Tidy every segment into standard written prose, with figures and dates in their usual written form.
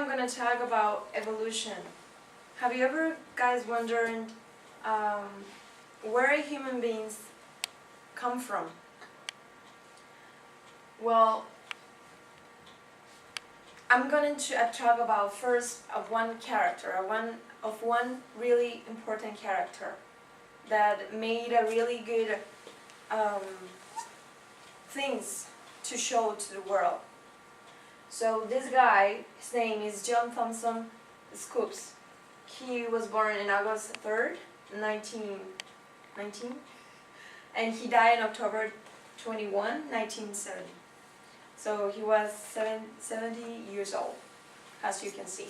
I'm gonna talk about evolution. Have you ever guys wondered where human beings come from? Well, I'm going to talk about first of one character, one really important character that made a really good things to show to the world. So this guy, his name is John Thomson Scopes. He was born in August 3rd, 1919, and he died in October 21, 1970. So he was 70 years old, as you can see.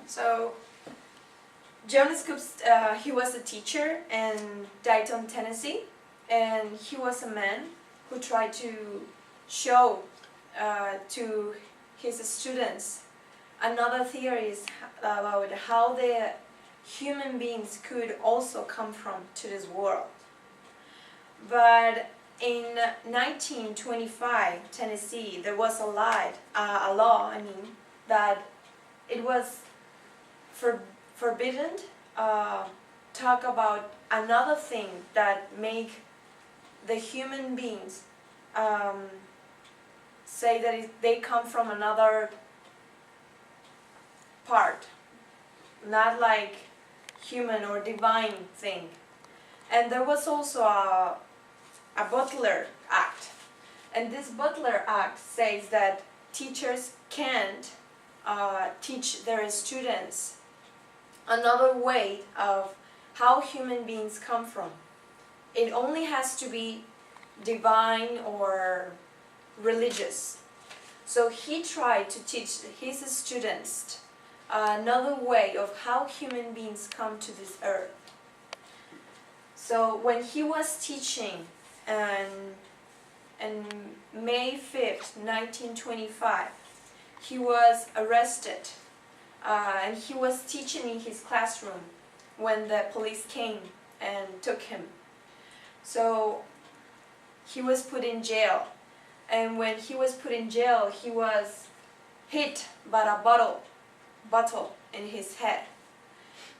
So John Scopes, he was a teacher in Dayton, Tennessee, and he was a man who tried to show to his students another theories about how the human beings could also come from to this world. But in 1925, Tennessee, there was a law, that it was forbidden talk about another thing that make the human beings say that they come from another part, not like human or divine thing. And there was also a Butler Act, and this Butler Act says that teachers can't teach their students another way of how human beings come from. It only has to be divine or religious. So he tried to teach his students another way of how human beings come to this earth. So when he was teaching on May 5th, 1925, he was arrested, and he was teaching in his classroom when the police came and took him. So he was put in jail, and when he was put in jail, he was hit by a bottle in his head.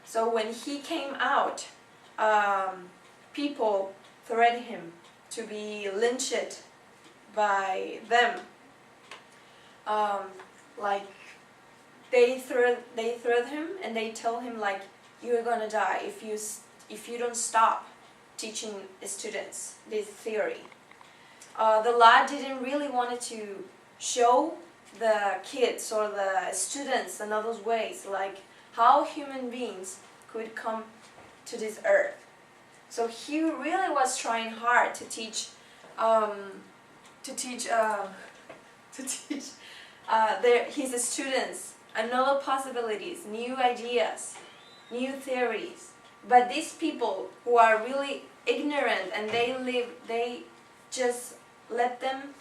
So when he came out, people threatened him to be lynched by them. Like they threaten him and they tell him like, you're gonna die if you don't stop teaching students this theory. The law didn't really want to show the kids or the students another ways, like how human beings could come to this earth. So he really was trying hard to teach his students another possibilities, new ideas, new theories. But these people who are really ignorant and they just let them,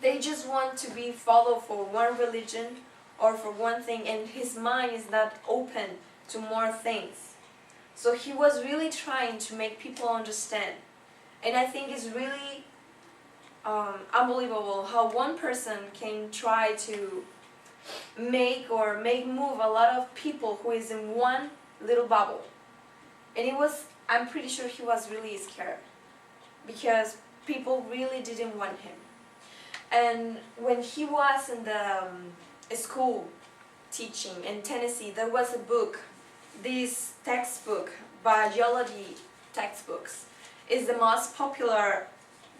they just want to be followed for one religion or for one thing, and his mind is not open to more things. So he was really trying to make people understand. And I think it's really unbelievable how one person can try to make move a lot of people who is in one little bubble. And I'm pretty sure he was really scared because people really didn't want him. And when he was in the school teaching in Tennessee, there was a book, this textbook, biology textbooks, is the most popular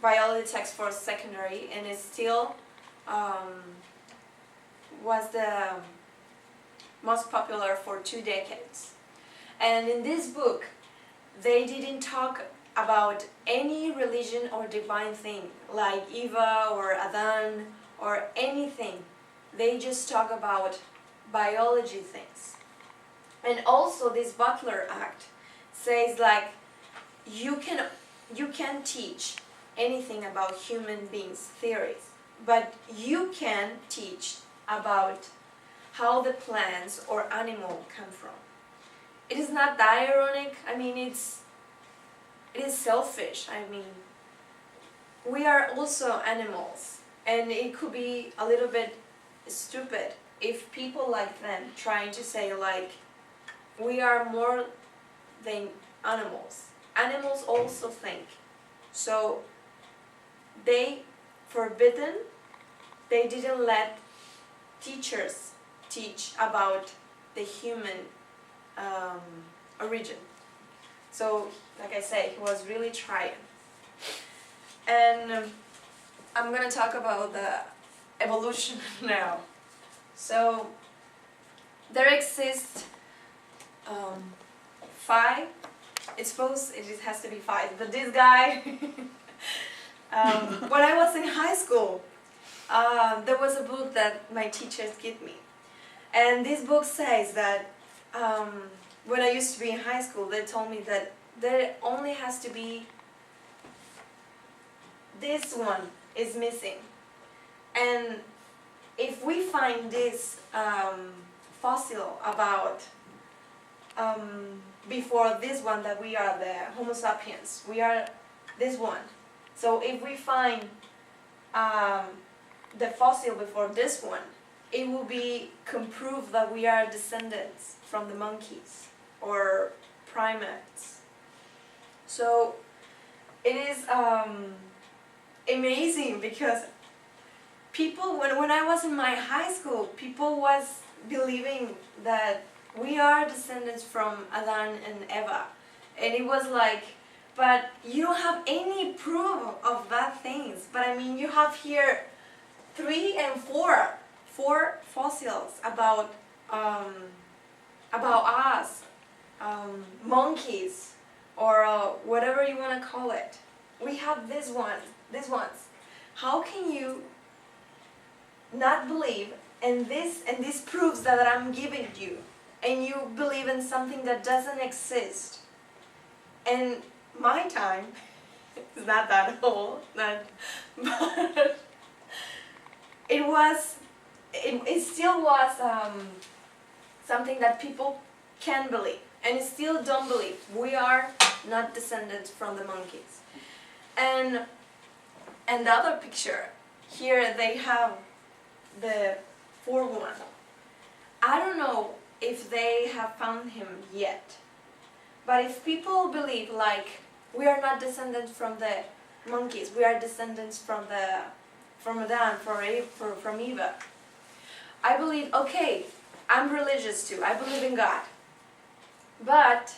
biology text for secondary, and it still was the most popular for 2 decades. And in this book, they didn't talk about any religion or divine thing like Eva or Adán or anything. They just talk about biology things. And also this Butler Act says like you can teach anything about human beings theories, but you can teach about how the plants or animal come from. It is not that ironic. I mean, it is selfish. I mean, we are also animals, and it could be a little bit stupid if people like them trying to say like we are more than animals. Animals also think. So they forbidden, they didn't let teachers teach about the human origin. So, like I say, he was really trying. And I'm gonna talk about the evolution now. So, there exist 5, it has to be 5, but this guy, when I was in high school, there was a book that my teachers gave me. And this book says that when I used to be in high school, they told me that there only has to be this one is missing. And if we find this fossil about before this one, that we are the Homo sapiens, we are this one. So if we find the fossil before this one, it will can prove that we are descendants from the monkeys or primates. So it is amazing because people, when I was in my high school, people was believing that we are descendants from Adam and Eva. And it was like, but you don't have any proof of that things. But I mean, you have here 3 and 4 fossils about us, monkeys, or whatever you want to call it. We have these ones. How can you not believe in this? And this proves that I'm giving you, and you believe in something that doesn't exist. And my time is not that old, but it still was something that people can believe, and still don't believe. We are not descendants from the monkeys. And the other picture, here they have the 4th one. I don't know if they have found him yet, but if people believe like we are not descendants from the monkeys, we are descendants from Adam, from Eva, I believe, okay, I'm religious too, I believe in God, but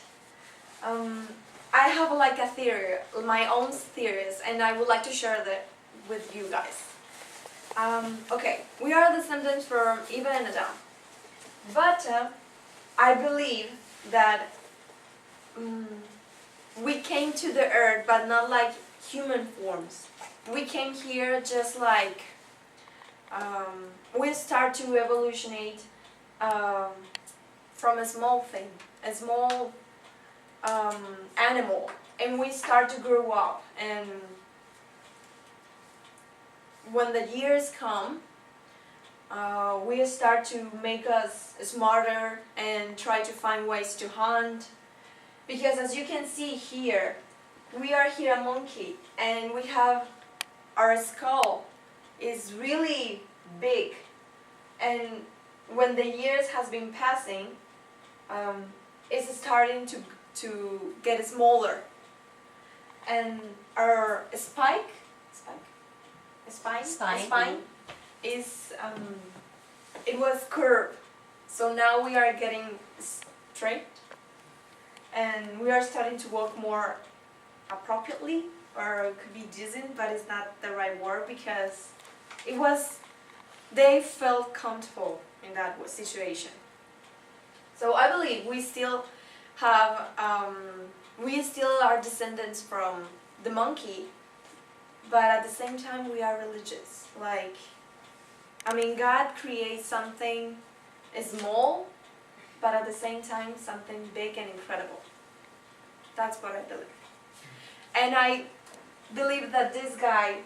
I have like a theory, my own theories, and I would like to share that with you guys. Okay, we are descendants from Eva and Adam, but I believe that we came to the earth, but not like human forms. We came here just like we start to evolutionate from a small thing, a small animal, and we start to grow up. And when the years come, we start to make us smarter and try to find ways to hunt. Because as you can see here, we are here a monkey, and we have our skull is really big, and when the years has been passing, it's starting to get smaller, and our spine is it was curved, so now we are getting straight, and we are starting to walk more appropriately, or it could be decent, but it's not the right word, because they felt comfortable in that situation. So I believe we still have, we still are descendants from the monkey, but at the same time we are religious. Like, I mean, God creates something small, but at the same time something big and incredible. That's what I believe. And I believe that this guy,